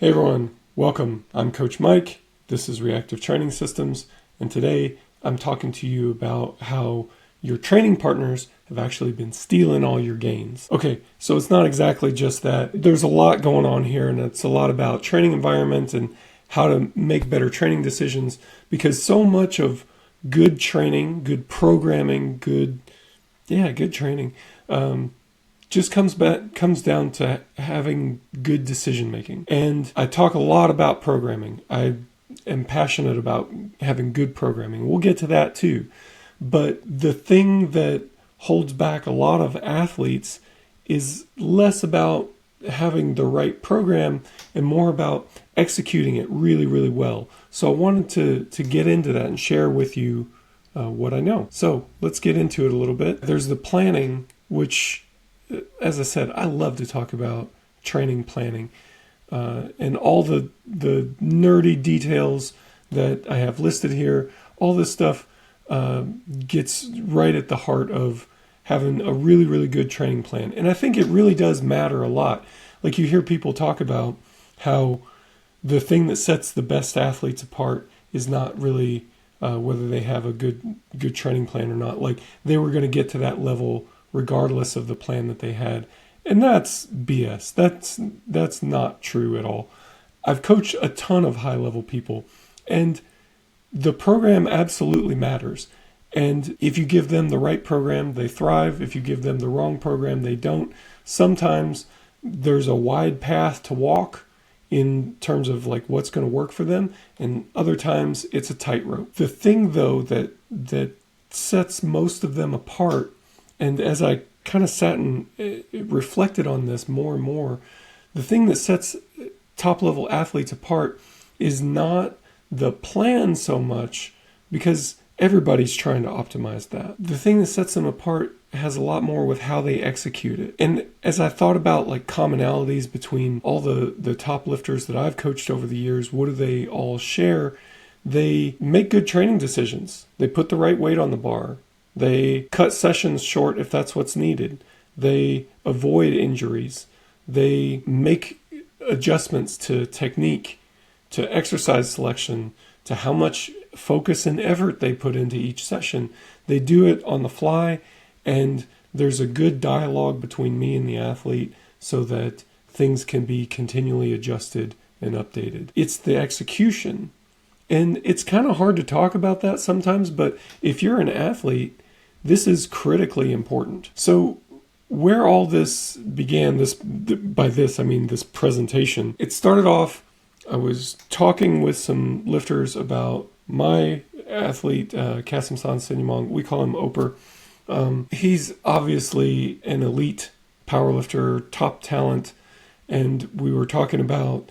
Hey everyone, welcome. I'm Coach Mike. This is Reactive Training Systems, and today I'm talking to you about how your training partners have actually been stealing all your gains. Okay, so it's not exactly just that. There's a lot going on here, and it's a lot about training environment and how to make better training decisions, because so much of good training, good programming, good training, just comes down to having good decision making. And I talk a lot about programming. I am passionate about having good programming. We'll get to that too. But the thing that holds back a lot of athletes is less about having the right program and more about executing it really, really well. So I wanted to get into that and share with you what I know. So let's get into it a little bit. There's the planning, which, as I said, I love to talk about training planning and all the nerdy details that I have listed here. All this stuff gets right at the heart of having a really, really good training plan. And I think it really does matter a lot. Like, you hear people talk about how the thing that sets the best athletes apart is not really whether they have a good training plan or not. Like, they were going to get to that level regardless of the plan that they had. And that's BS. That's not true at all. I've coached a ton of high-level people, and the program absolutely matters. And if you give them the right program, they thrive. If you give them the wrong program, they don't. Sometimes there's a wide path to walk in terms of like what's going to work for them, and other times it's a tightrope. The thing, though, that sets most of them apart, and as I kind of sat and reflected on this more and more, the thing that sets top-level athletes apart is not the plan so much, because everybody's trying to optimize that. The thing that sets them apart has a lot more with how they execute it. And as I thought about like commonalities between all the top lifters that I've coached over the years, what do they all share? They make good training decisions. They put the right weight on the bar. They cut sessions short if that's what's needed. They avoid injuries. They make adjustments to technique, to exercise selection, to how much focus and effort they put into each session. They do it on the fly, and there's a good dialogue between me and the athlete so that things can be continually adjusted and updated. It's the execution. And it's kind of hard to talk about that sometimes, but if you're an athlete, this is critically important. So where all this began, this presentation, it started off, I was talking with some lifters about my athlete, Kasemsand Senumong. We call him Opor. He's obviously an elite powerlifter, top talent, and we were talking about,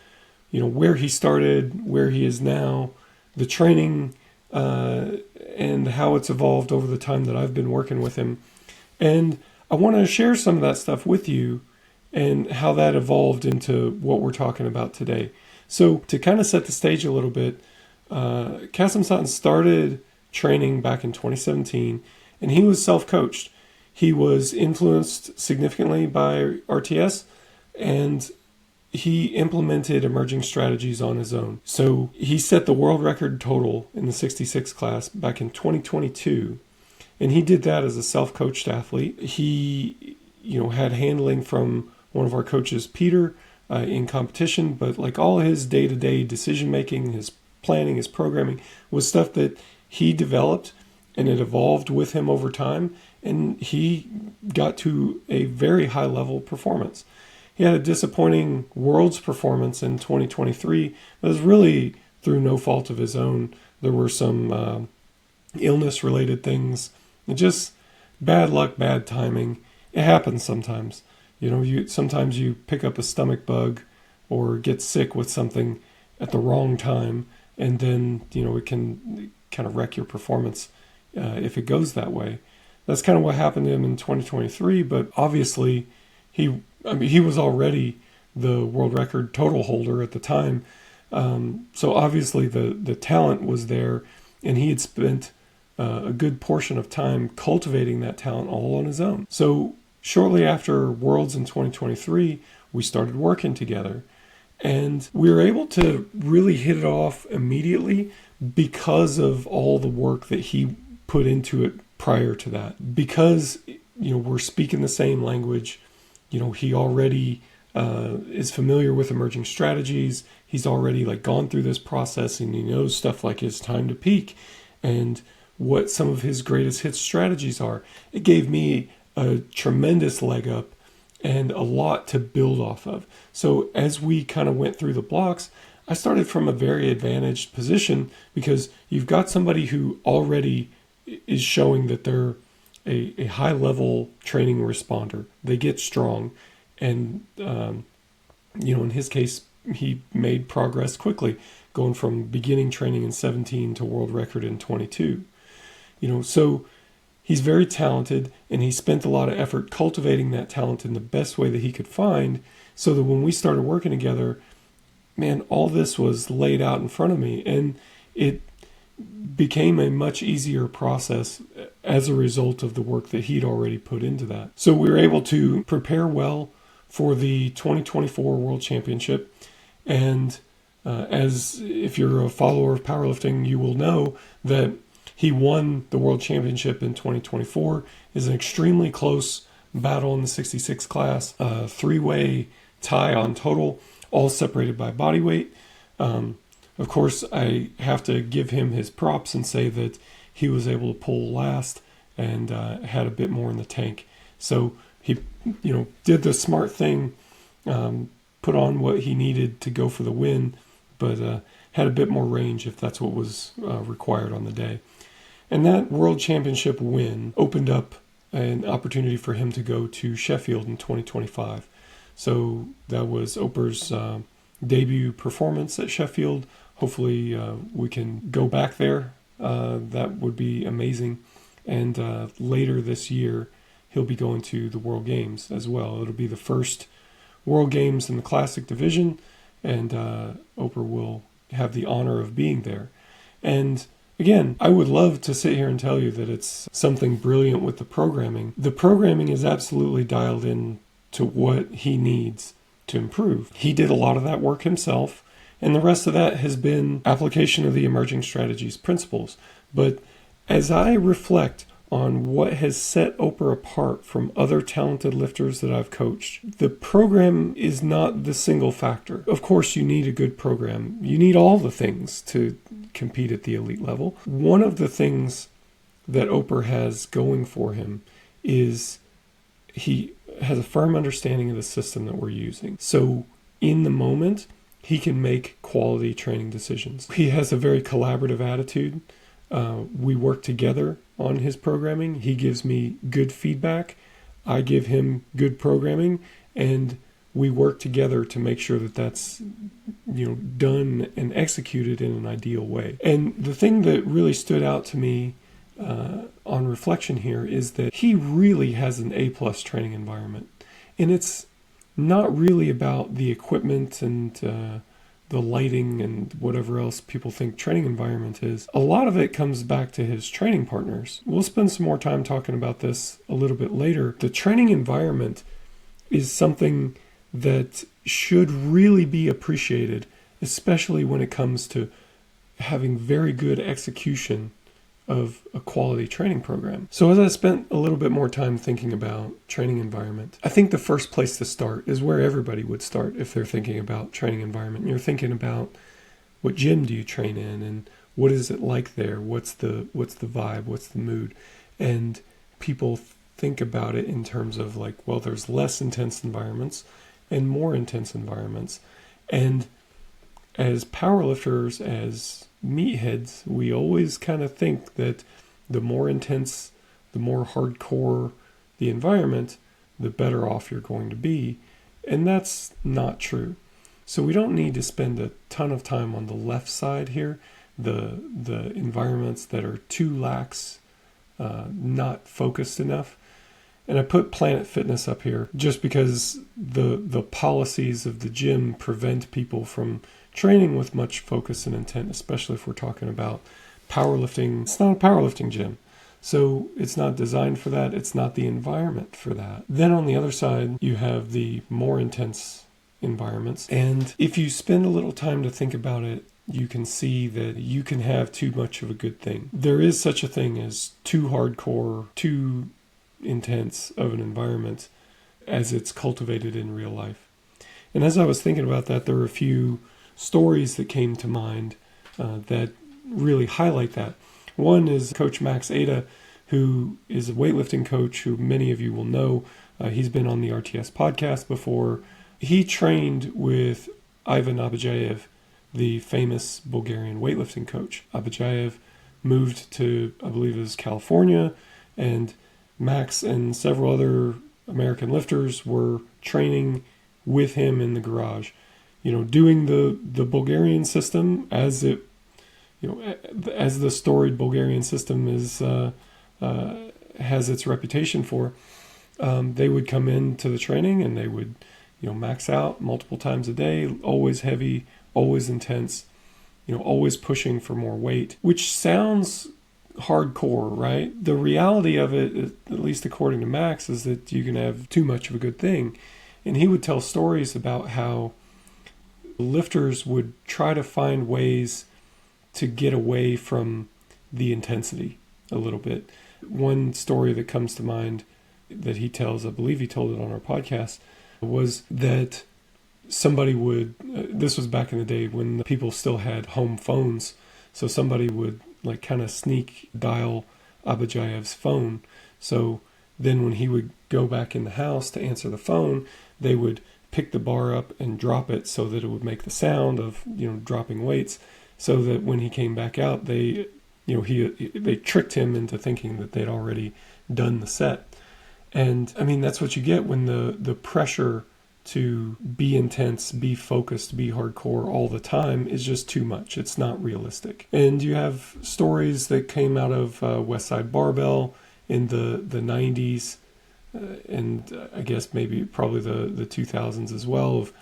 where he started, where he is now, the training, and how it's evolved over the time that I've been working with him. And I want to share some of that stuff with you and how that evolved into what we're talking about today. So to kind of set the stage a little bit, Kasemsand started training back in 2017, and he was self-coached. He was influenced significantly by RTS, and he implemented emerging strategies on his own. So he set the world record total in the 66 class back in 2022, and he did that as a self-coached athlete. He, had handling from one of our coaches, Peter, in competition, but like all his day-to-day decision-making, his planning, his programming was stuff that he developed, and it evolved with him over time, and he got to a very high-level performance. He had a disappointing Worlds performance in 2023, but it was really through no fault of his own. There were some illness-related things, and just bad luck, bad timing. It happens sometimes. Sometimes you pick up a stomach bug or get sick with something at the wrong time, and then, it can kind of wreck your performance if it goes that way. That's kind of what happened to him in 2023, but obviously he was already the world record total holder at the time. So obviously the talent was there, and he had spent a good portion of time cultivating that talent all on his own. So shortly after Worlds in 2023, we started working together. And we were able to really hit it off immediately because of all the work that he put into it prior to that. Because, we're speaking the same language, he already is familiar with emerging strategies. He's already gone through this process, and he knows stuff like his time to peak and what some of his greatest hit strategies are. It gave me a tremendous leg up and a lot to build off of. So as we kind of went through the blocks, I started from a very advantaged position because you've got somebody who already is showing that they're a high level training responder. They get strong, and in his case, he made progress quickly, going from beginning training in 17 to world record in 22. So he's very talented, and he spent a lot of effort cultivating that talent in the best way that he could find, so that when we started working together, man, all this was laid out in front of me, and it became a much easier process as a result of the work that he'd already put into that. So we were able to prepare well for the 2024 World Championship, and as if you're a follower of powerlifting, you will know that he won the World Championship in 2024. It's an extremely close battle in the 66 class, three-way tie on total, all separated by body weight. Of course, I have to give him his props and say that he was able to pull last and had a bit more in the tank. So he, did the smart thing, put on what he needed to go for the win, but had a bit more range if that's what was required on the day. And that World Championship win opened up an opportunity for him to go to Sheffield in 2025. So that was Opor's debut performance at Sheffield. Hopefully we can go back there. That would be amazing. And later this year, he'll be going to the World Games as well. It'll be the first World Games in the Classic division, and Opor will have the honor of being there. And again, I would love to sit here and tell you that it's something brilliant with the programming. The programming is absolutely dialed in to what he needs to improve. He did a lot of that work himself, and the rest of that has been application of the emerging strategies principles. But as I reflect on what has set Opor apart from other talented lifters that I've coached, the program is not the single factor. Of course, you need a good program. You need all the things to compete at the elite level. One of the things that Opor has going for him is he has a firm understanding of the system that we're using. So in the moment, he can make quality training decisions. He has a very collaborative attitude. We work together on his programming. He gives me good feedback. I give him good programming, and we work together to make sure that that's done and executed in an ideal way. And the thing that really stood out to me on reflection here is that he really has an A+ training environment, and it's not really about the equipment and the lighting and whatever else people think training environment is. A lot of it comes back to his training partners. We'll spend some more time talking about this a little bit later. The training environment is something that should really be appreciated, especially when it comes to having very good execution of a quality training program. So as I spent a little bit more time thinking about training environment, I think the first place to start is where everybody would start if they're thinking about training environment. You're thinking about what gym do you train in, and what is it like there? What's the vibe? What's the mood? And people think about it in terms of there's less intense environments and more intense environments. And as powerlifters, as meatheads, we always kind of think that the more intense, the more hardcore the environment, the better off you're going to be. And that's not true. So we don't need to spend a ton of time on the left side here, the environments that are too lax, not focused enough. And I put Planet Fitness up here just because the policies of the gym prevent people from training with much focus and intent, especially if we're talking about powerlifting. It's not a powerlifting gym, so it's not designed for that. It's not the environment for that. Then on the other side, you have the more intense environments. And if you spend a little time to think about it, you can see that you can have too much of a good thing. There is such a thing as too hardcore, too intense of an environment as it's cultivated in real life. And as I was thinking about that, there were a few stories that came to mind that really highlight that. One is Coach Max Ada, who is a weightlifting coach who many of you will know. He's been on the RTS podcast before. He trained with Ivan Abajayev, the famous Bulgarian weightlifting coach. Abajayev moved to, I believe it was California, and Max and several other American lifters were training with him in the garage, doing the Bulgarian system as it, as the storied Bulgarian system is has its reputation for. They would come into the training and they would, max out multiple times a day, always heavy, always intense, always pushing for more weight, which sounds hardcore, right? The reality of it, at least according to Max, is that you can have too much of a good thing. And he would tell stories about how lifters would try to find ways to get away from the intensity a little bit. One story that comes to mind that he tells, I believe he told it on our podcast, was that somebody would, this was back in the day when people still had home phones, so somebody would kind of sneak dial Abajayev's phone. So then when he would go back in the house to answer the phone, they would pick the bar up and drop it so that it would make the sound of, dropping weights, so that when he came back out, they tricked him into thinking that they'd already done the set. And I mean, that's what you get when the pressure to be intense, be focused, be hardcore all the time is just too much. It's not realistic. And you have stories that came out of West Side Barbell in the 90s, and I guess probably the 2000s as well, of,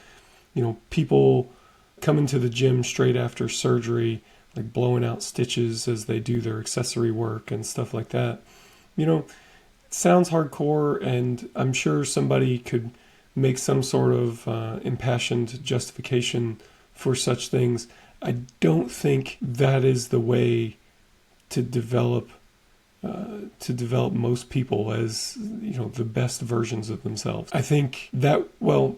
people coming to the gym straight after surgery, like blowing out stitches as they do their accessory work and stuff like that. It sounds hardcore, and I'm sure somebody could make some sort of impassioned justification for such things. I don't think that is the way to develop most people as, the best versions of themselves. I think that,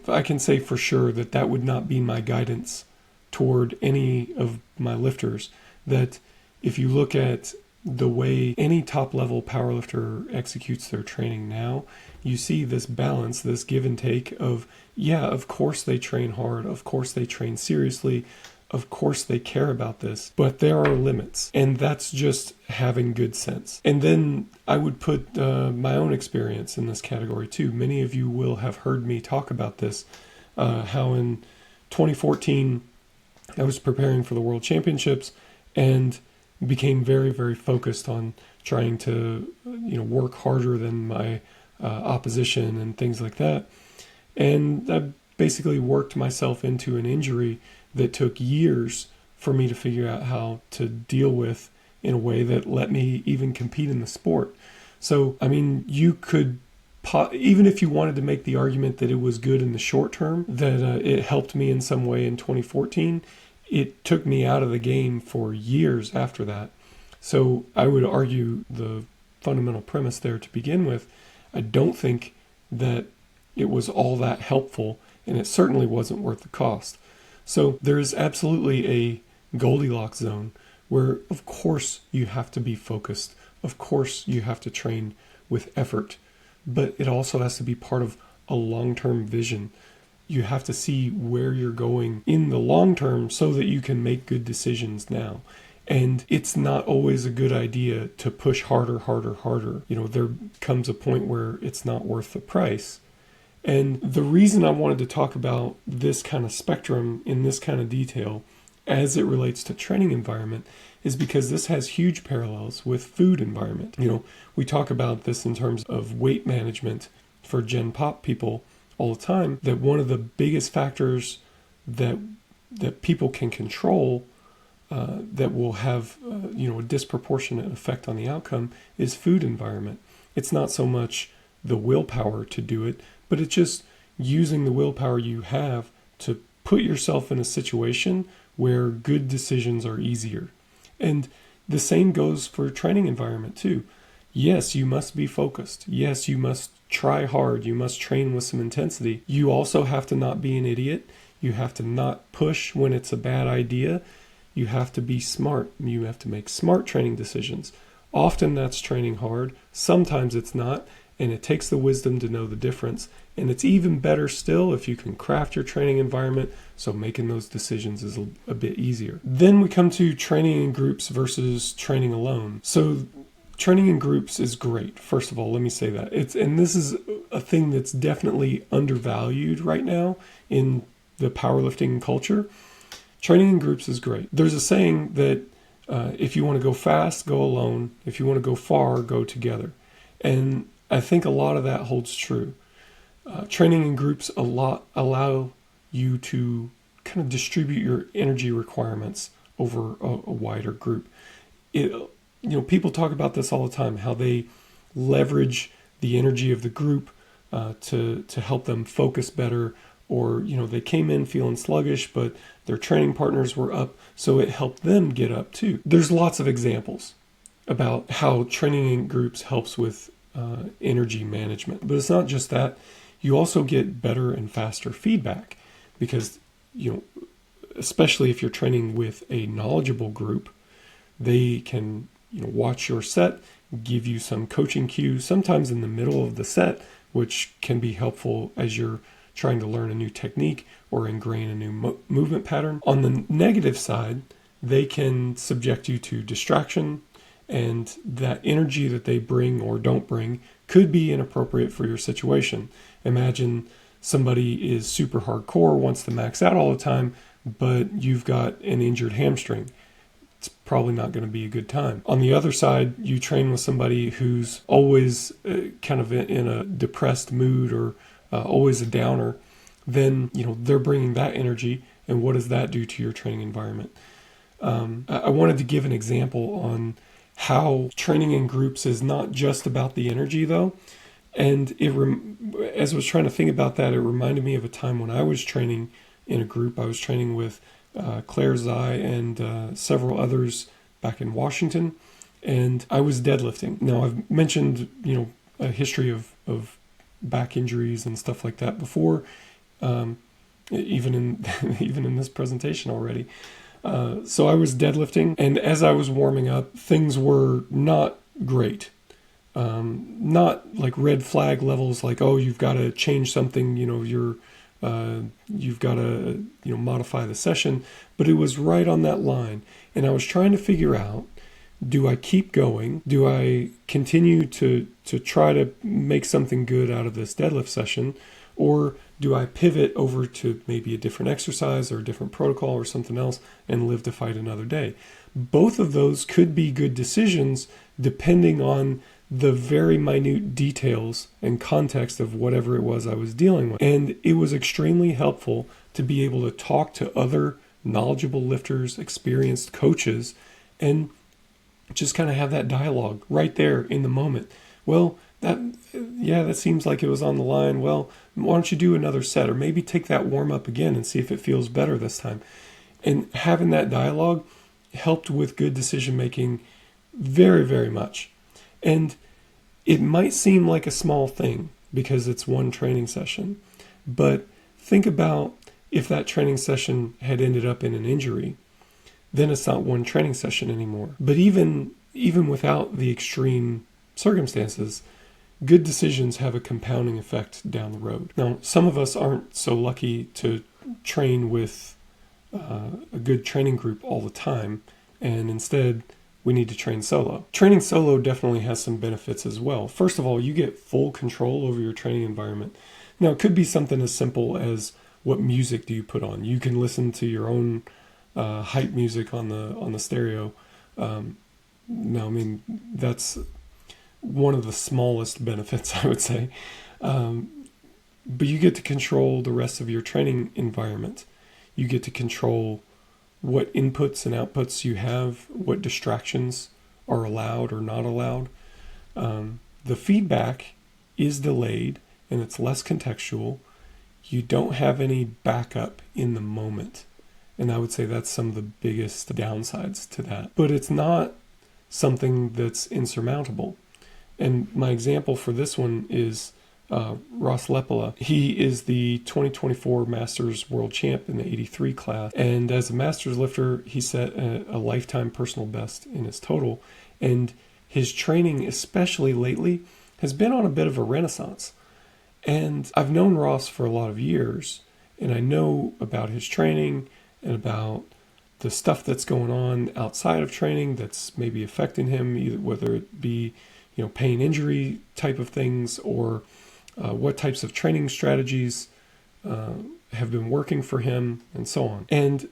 I can say for sure that would not be my guidance toward any of my lifters. That if you look at the way any top-level powerlifter executes their training now, you see this balance, this give and take of, of course they train hard, of course they train seriously, of course they care about this, but there are limits, and that's just having good sense. And then I would put my own experience in this category too. Many of you will have heard me talk about this, how in 2014 I was preparing for the World Championships and became very, very focused on trying to, work harder than my opposition and things like that. And I basically worked myself into an injury that took years for me to figure out how to deal with in a way that let me even compete in the sport. So, I mean, you could, even if you wanted to make the argument that it was good in the short term, that it helped me in some way in 2014, it took me out of the game for years after that. So I would argue the fundamental premise there to begin with, I don't think that it was all that helpful, and it certainly wasn't worth the cost. So there is absolutely a Goldilocks zone where, of course, you have to be focused. Of course, you have to train with effort, but it also has to be part of a long-term vision. You have to see where you're going in the long term so that you can make good decisions now. And it's not always a good idea to push harder. There comes a point where it's not worth the price. And the reason I wanted to talk about this kind of spectrum in this kind of detail as it relates to training environment is because this has huge parallels with food environment. We talk about this in terms of weight management for Gen Pop people all the time, that one of the biggest factors that people can control that will have a disproportionate effect on the outcome is food environment. It's not so much the willpower to do it, but it's just using the willpower you have to put yourself in a situation where good decisions are easier. And the same goes for a training environment too. Yes, you must be focused. Yes, you must try hard. You must train with some intensity. You also have to not be an idiot. You have to not push when it's a bad idea. You have to be smart. You have to make smart training decisions. Often that's training hard. Sometimes it's not. And it takes the wisdom to know the difference. And it's even better still if you can craft your training environment so making those decisions is a bit easier. Then we come to training in groups versus training alone. So training in groups is great. First of all, let me say that. And this is a thing that's definitely undervalued right now in the powerlifting culture. Training in groups is great. There's a saying that if you want to go fast, go alone. If you want to go far, go together. And I think a lot of that holds true. Training in groups allow you to kind of distribute your energy requirements over a wider group. People talk about this all the time, how they leverage the energy of the group to help them focus better, or they came in feeling sluggish, but their training partners were up, so it helped them get up too. There's lots of examples about how training in groups helps with energy management. But it's not just that. You also get better and faster feedback because, especially if you're training with a knowledgeable group, they can, watch your set, give you some coaching cues, sometimes in the middle of the set, which can be helpful as you're trying to learn a new technique or ingrain a new movement pattern. On the negative side, they can subject you to distraction, and that energy that they bring or don't bring could be inappropriate for your situation. Imagine somebody is super hardcore, wants to max out all the time, but you've got an injured hamstring. It's probably not going to be a good time. On the other side, you train with somebody who's always kind of in a depressed mood or always a downer, then they're bringing that energy, and what does that do to your training environment? I wanted to give an example on how training in groups is not just about the energy though. And as I was trying to think about that, it reminded me of a time when I was training in a group. I was training with Claire Zai and several others back in Washington, and I was deadlifting. Now I've mentioned, a history of back injuries and stuff like that before, even in this presentation already. So I was deadlifting, and as I was warming up, things were not great. Not like red flag levels, like, oh, you've got to change something, you've got to, modify the session, but it was right on that line. And I was trying to figure out, do I keep going? Do I continue to try to make something good out of this deadlift session? Or do I pivot over to maybe a different exercise or a different protocol or something else and live to fight another day? Both of those could be good decisions depending on the very minute details and context of whatever it was I was dealing with. And it was extremely helpful to be able to talk to other knowledgeable lifters, experienced coaches, and just kind of have that dialogue right there in the moment. Well, that seems like it was on the line. Well, why don't you do another set, or maybe take that warm up again and see if it feels better this time. And having that dialogue helped with good decision making very, very much. And it might seem like a small thing because it's one training session, but think about if that training session had ended up in an injury, then it's not one training session anymore. But even without the extreme circumstances, good decisions have a compounding effect down the road. Now, some of us aren't so lucky to train with a good training group all the time, and instead we need to train solo. Training solo definitely has some benefits as well. First of all, you get full control over your training environment. Now, it could be something as simple as what music do you put on. You can listen to your own hype music on the stereo. That's one of the smallest benefits, I would say. But you get to control the rest of your training environment. You get to control what inputs and outputs you have, what distractions are allowed or not allowed. The feedback is delayed and it's less contextual. you don't have any backup in the moment. And I would say that's some of the biggest downsides to that. But it's not something that's insurmountable. And my example for this one is Ross Lepala. He is the 2024 Masters World Champ in the 83 class. And as a Masters lifter, he set a lifetime personal best in his total. And his training, especially lately, has been on a bit of a renaissance. And I've known Ross for a lot of years, and I know about his training and about the stuff that's going on outside of training that's maybe affecting him, either whether it be pain, injury type of things, or what types of training strategies have been working for him, and so on. And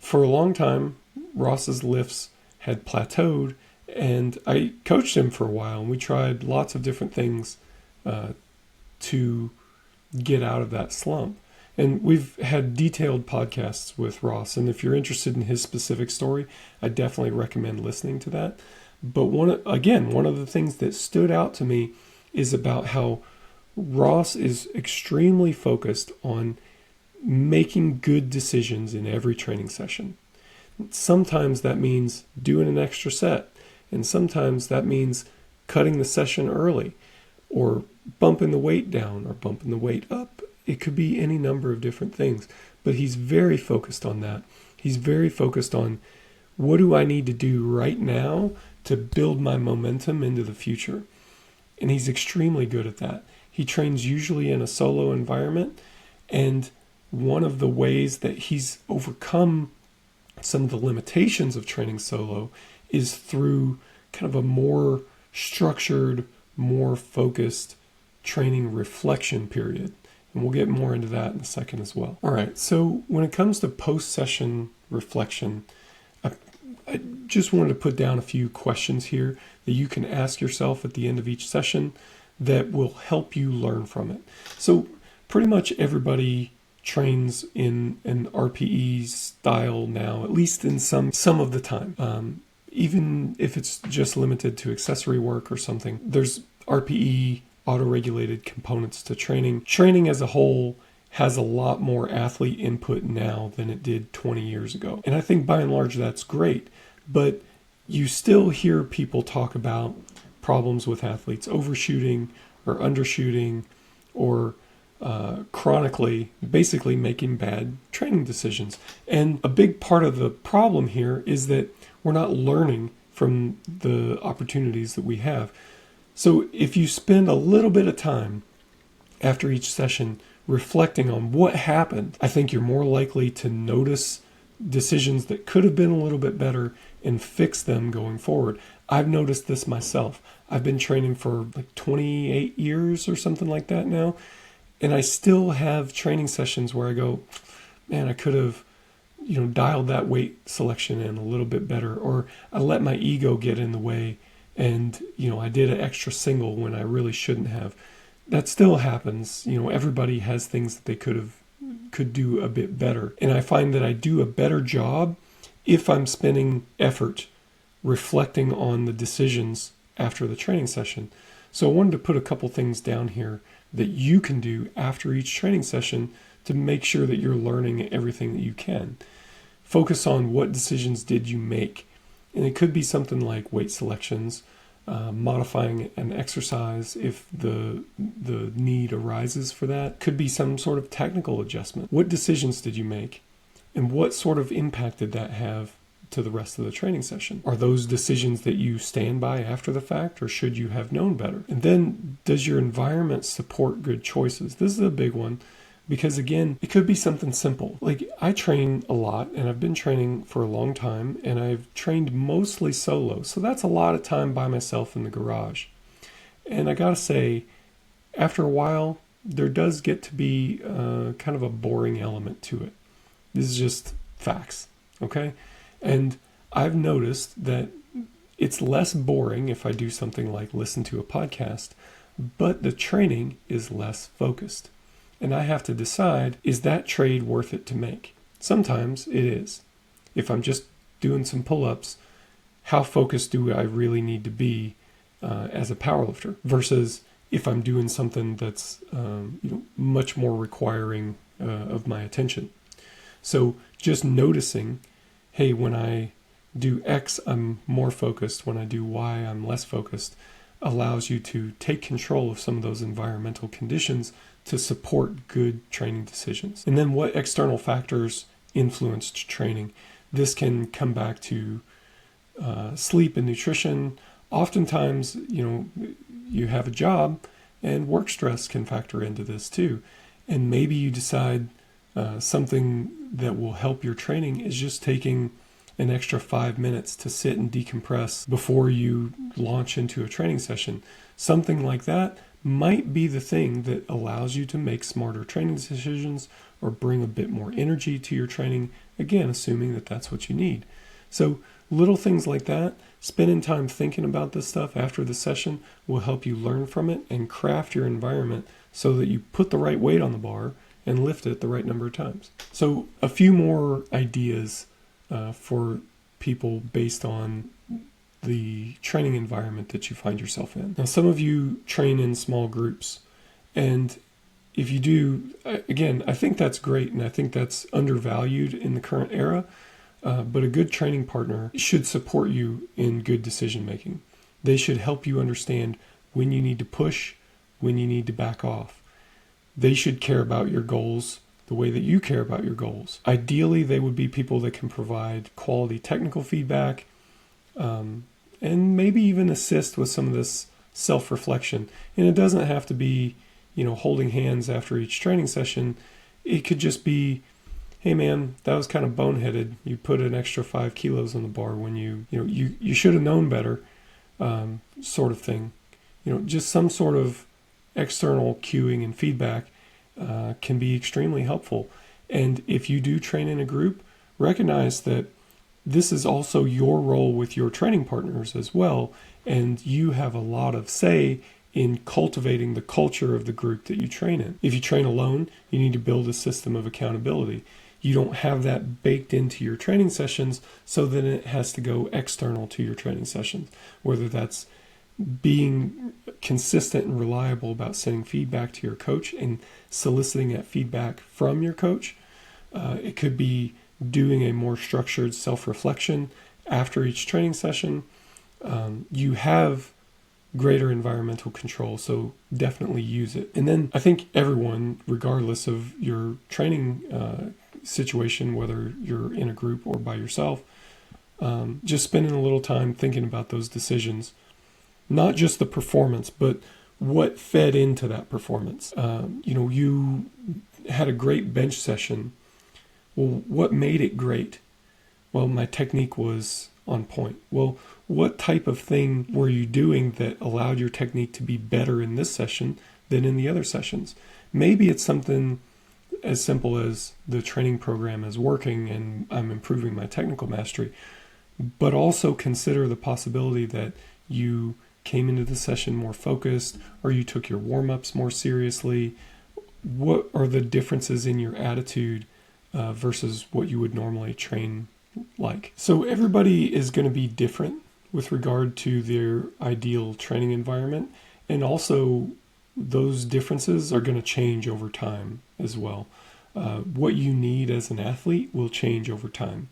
for a long time, Ross's lifts had plateaued, and I coached him for a while, and we tried lots of different things to get out of that slump. And we've had detailed podcasts with Ross, and if you're interested in his specific story, I definitely recommend listening to that. But one of the things that stood out to me is about how Ross is extremely focused on making good decisions in every training session. Sometimes that means doing an extra set, and sometimes that means cutting the session early, or bumping the weight down, or bumping the weight up. It could be any number of different things, but he's very focused on that. He's very focused on, what do I need to do right now to build my momentum into the future? And he's extremely good at that. He trains usually in a solo environment, and one of the ways that he's overcome some of the limitations of training solo is through kind of a more structured, more focused training reflection period. And we'll get more into that in a second as well. All right, so when it comes to post-session reflection, I just wanted to put down a few questions here that you can ask yourself at the end of each session that will help you learn from it. So pretty much everybody trains in an RPE style now, at least in some of the time. Even if it's just limited to accessory work or something, there's RPE auto-regulated components to training. Training as a whole has a lot more athlete input now than it did 20 years ago. And I think by and large that's great, but you still hear people talk about problems with athletes overshooting or undershooting, or chronically basically making bad training decisions. And a big part of the problem here is that we're not learning from the opportunities that we have. So if you spend a little bit of time after each session reflecting on what happened, I think you're more likely to notice decisions that could have been a little bit better and fix them going forward. I've noticed this myself. I've been training for like 28 years or something like that now, and I still have training sessions where I go, man, I could have dialed that weight selection in a little bit better, or I let my ego get in the way and I did an extra single when I really shouldn't have. That still happens. Everybody has things that they could do a bit better. And I find that I do a better job if I'm spending effort reflecting on the decisions after the training session. So I wanted to put a couple things down here that you can do after each training session to make sure that you're learning everything that you can. Focus on what decisions did you make. And it could be something like weight selections, modifying an exercise if the need arises for that. Could be some sort of technical adjustment. What decisions did you make? And what sort of impact did that have to the rest of the training session? Are those decisions that you stand by after the fact, or should you have known better? And then, does your environment support good choices? This is a big one, because again, it could be something simple. Like, I train a lot, and I've been training for a long time, and I've trained mostly solo. So that's a lot of time by myself in the garage. And I gotta say, after a while, there does get to be kind of a boring element to it. This is just facts, okay? And I've noticed that it's less boring if I do something like listen to a podcast, but the training is less focused. And I have to decide, is that trade worth it to make? Sometimes it is. If I'm just doing some pull-ups, how focused do I really need to be as a powerlifter? Versus if I'm doing something that's much more requiring of my attention. So just noticing, hey, when I do X, I'm more focused. When I do Y, I'm less focused, allows you to take control of some of those environmental conditions to support good training decisions. And then what external factors influenced training? This can come back to sleep and nutrition. Oftentimes, you have a job and work stress can factor into this too. And maybe you decide something that will help your training is just taking an extra 5 minutes to sit and decompress before you launch into a training session. Something like that might be the thing that allows you to make smarter training decisions or bring a bit more energy to your training, again, assuming that that's what you need. So little things like that, spending time thinking about this stuff after the session will help you learn from it and craft your environment so that you put the right weight on the bar and lift it the right number of times. So a few more ideas for people based on the training environment that you find yourself in. Now, some of you train in small groups, and if you do, again, I think that's great, and I think that's undervalued in the current era, but a good training partner should support you in good decision making. They should help you understand when you need to push, when you need to back off. They should care about your goals the way that you care about your goals. Ideally, they would be people that can provide quality technical feedback, and maybe even assist with some of this self-reflection. And it doesn't have to be, holding hands after each training session. It could just be, hey man, that was kind of boneheaded. You put an extra 5 kilos on the bar when you should have known better, sort of thing. Just some sort of external cueing and feedback can be extremely helpful. And if you do train in a group, recognize that this is also your role with your training partners as well, and you have a lot of say in cultivating the culture of the group that you train in. If you train alone, you need to build a system of accountability. You don't have that baked into your training sessions, so then it has to go external to your training sessions, whether that's being consistent and reliable about sending feedback to your coach and soliciting that feedback from your coach. It could be doing a more structured self-reflection after each training session. You have greater environmental control, so definitely use it. And then I think everyone, regardless of your training situation, whether you're in a group or by yourself, just spending a little time thinking about those decisions. Not just the performance, but what fed into that performance. You had a great bench session. Well, what made it great? Well, my technique was on point. Well, what type of thing were you doing that allowed your technique to be better in this session than in the other sessions? Maybe it's something as simple as the training program is working and I'm improving my technical mastery, but also consider the possibility that you came into the session more focused, or you took your warm-ups more seriously. What are the differences in your attitude versus what you would normally train like? So everybody is going to be different with regard to their ideal training environment, and also those differences are going to change over time as well. What you need as an athlete will change over time.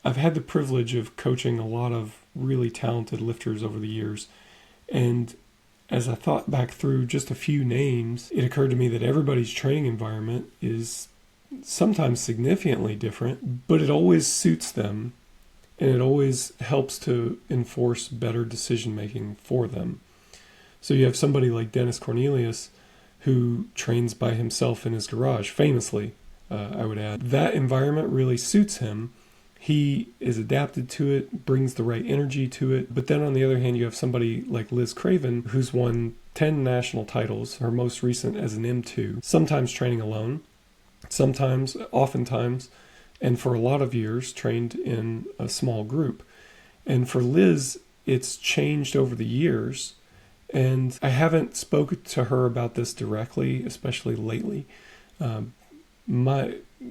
I've had the privilege of coaching a lot of really talented lifters over the years, and as I thought back through just a few names, it occurred to me that everybody's training environment is sometimes significantly different, but it always suits them, and it always helps to enforce better decision making for them. So you have somebody like Dennis Cornelius, who trains by himself in his garage, famously, I would add. That environment really suits him. He is adapted to it, brings the right energy to it. But then on the other hand, you have somebody like Liz Craven, who's won 10 national titles, her most recent as an M2, sometimes training alone, oftentimes, and for a lot of years, trained in a small group. And for Liz, it's changed over the years. And I haven't spoken to her about this directly, especially lately.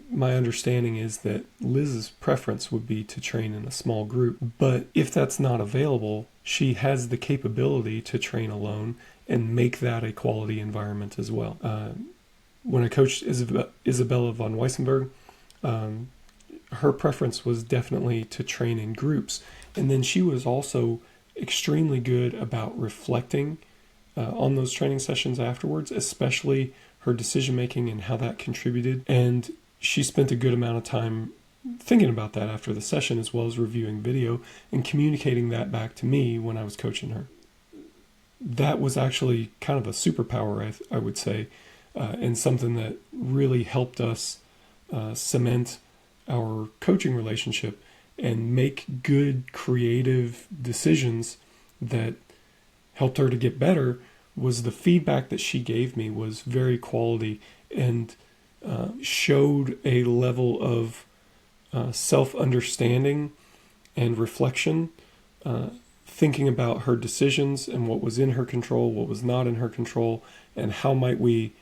my understanding is that Liz's preference would be to train in a small group, but if that's not available, she has the capability to train alone and make that a quality environment as well. When I coached Isabella von Weissenberg, her preference was definitely to train in groups. And then she was also extremely good about reflecting on those training sessions afterwards, especially her decision making and how that contributed. And she spent a good amount of time thinking about that after the session, as well as reviewing video and communicating that back to me when I was coaching her. That was actually kind of a superpower, I would say, and something that really helped us cement our coaching relationship and make good creative decisions that helped her to get better. Was the feedback that she gave me was very quality and showed a level of self-understanding and reflection, thinking about her decisions and what was in her control, what was not in her control, and how might we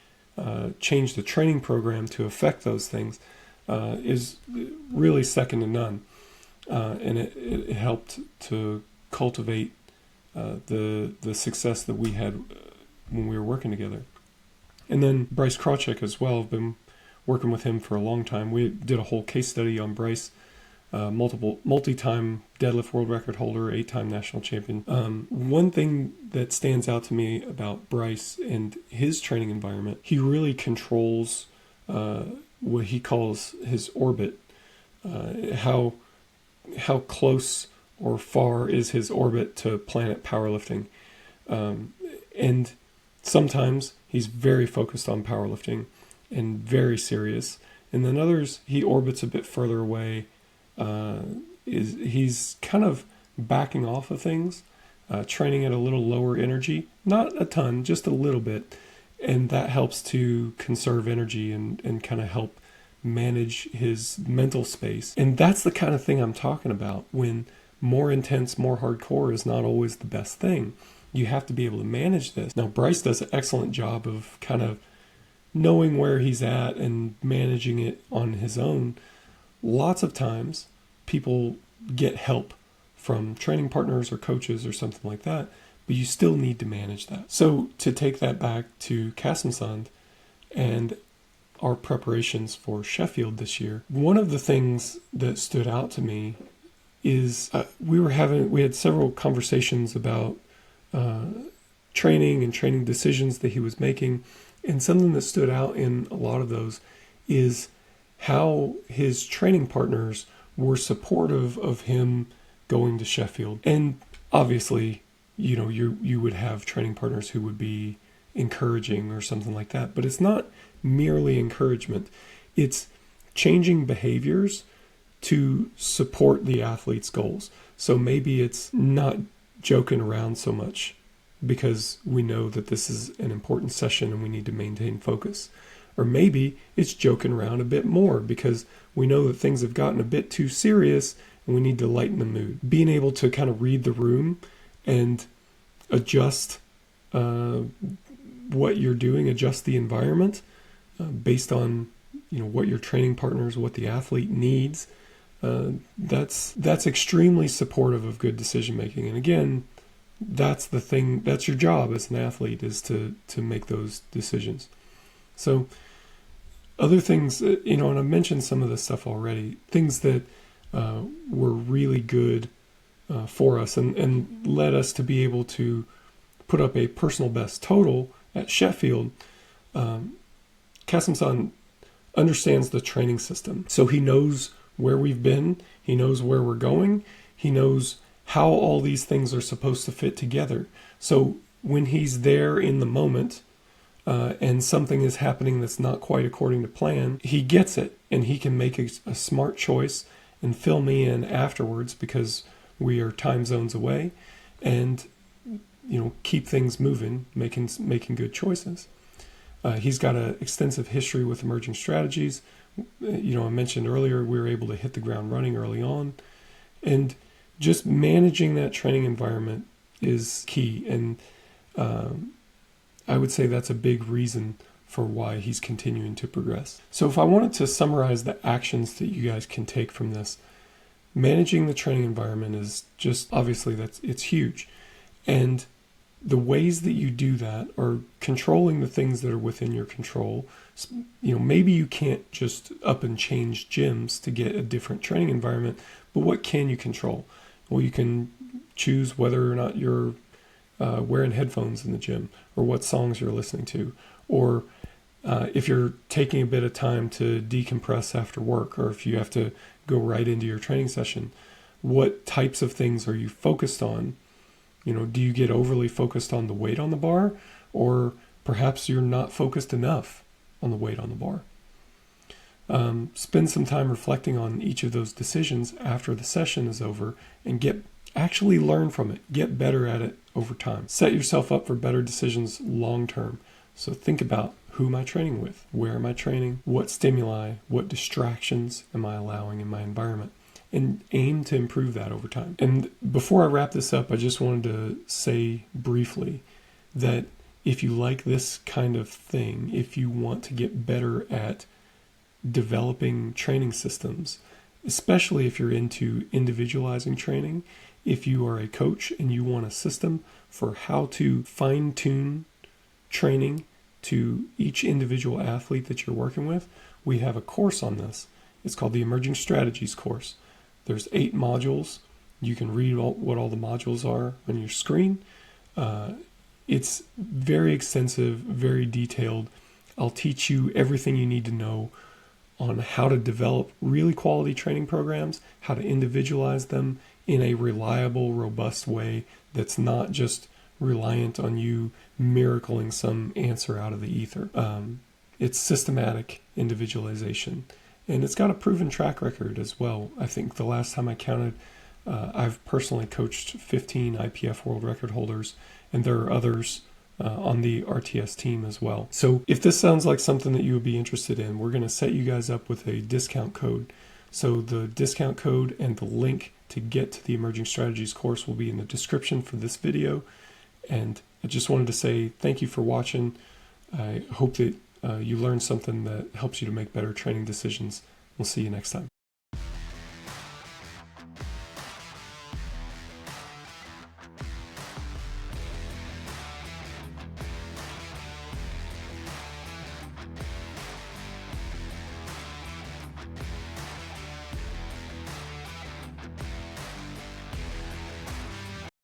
change the training program to affect those things, is really second to none. And it helped to cultivate the success that we had when we were working together. And then Bryce Krawczyk as well. I've been working with him for a long time. We did a whole case study on Bryce, multi-time deadlift world record holder, 8-time national champion. One thing that stands out to me about Bryce and his training environment, he really controls what he calls his orbit. How close or far is his orbit to Planet Powerlifting? And sometimes he's very focused on powerlifting and very serious. And then others, he orbits a bit further away. He's kind of backing off of things, training at a little lower energy, not a ton, just a little bit. And that helps to conserve energy and kind of help manage his mental space. And that's the kind of thing I'm talking about. When more intense, more hardcore is not always the best thing. You have to be able to manage this. Now, Bryce does an excellent job of kind of knowing where he's at and managing it on his own. Lots of times people get help from training partners or coaches or something like that, but you still need to manage that. So to take that back to Kasemsand and our preparations for Sheffield this year, one of the things that stood out to me is we had several conversations about training and training decisions that he was making. And something that stood out in a lot of those is how his training partners were supportive of him going to Sheffield. And obviously, you would have training partners who would be encouraging or something like that. But it's not merely encouragement. It's changing behaviors to support the athlete's goals. So maybe it's not joking around so much because we know that this is an important session and we need to maintain focus. Or maybe it's joking around a bit more because we know that things have gotten a bit too serious and we need to lighten the mood. Being able to kind of read the room and adjust what you're doing, adjust the environment based on what your training partners, what the athlete needs. That's extremely supportive of good decision making. And again, that's the thing. That's your job as an athlete, is to make those decisions. So other things, and I mentioned some of this stuff already. Things that were really good for us and led us to be able to put up a personal best total at Sheffield. Kasemsand understands the training system, so he knows where we've been, he knows where we're going, he knows how all these things are supposed to fit together. So when he's there in the moment and something is happening that's not quite according to plan, he gets it and he can make a smart choice and fill me in afterwards because we are time zones away, and keep things moving, making good choices. He's got an extensive history with emerging strategies. I mentioned earlier we were able to hit the ground running early on, and just managing that training environment is key. And I would say that's a big reason for why he's continuing to progress. So if I wanted to summarize the actions that you guys can take from this, managing the training environment is just, obviously it's huge. And the ways that you do that are controlling the things that are within your control. Maybe you can't just up and change gyms to get a different training environment, but what can you control? Well, you can choose whether or not you're wearing headphones in the gym, or what songs you're listening to, or if you're taking a bit of time to decompress after work, or if you have to go right into your training session, what types of things are you focused on? Do you get overly focused on the weight on the bar, or perhaps you're not focused enough on the weight on the bar? Spend some time reflecting on each of those decisions after the session is over, and actually learn from it, get better at it over time. Set yourself up for better decisions long term. So think about, who am I training with? Where am I training? What stimuli, what distractions am I allowing in my environment? And aim to improve that over time. And before I wrap this up, I just wanted to say briefly that if you like this kind of thing, if you want to get better at developing training systems, especially if you're into individualizing training, if you are a coach and you want a system for how to fine-tune training to each individual athlete that you're working with, we have a course on this. It's called the Emerging Strategies course. There's 8 modules. You can read what all the modules are on your screen. It's very extensive, very detailed. I'll teach you everything you need to know on how to develop really quality training programs, how to individualize them in a reliable, robust way that's not just reliant on you miracling some answer out of the ether. It's systematic individualization, and it's got a proven track record as well. I think the last time I counted, I've personally coached 15 IPF world record holders, and there are others on the RTS team as well. So if this sounds like something that you would be interested in, we're going to set you guys up with a discount code. So the discount code and the link to get to the Emerging Strategies course will be in the description for this video. And I just wanted to say thank you for watching. I hope that you learned something that helps you to make better training decisions. We'll see you next time.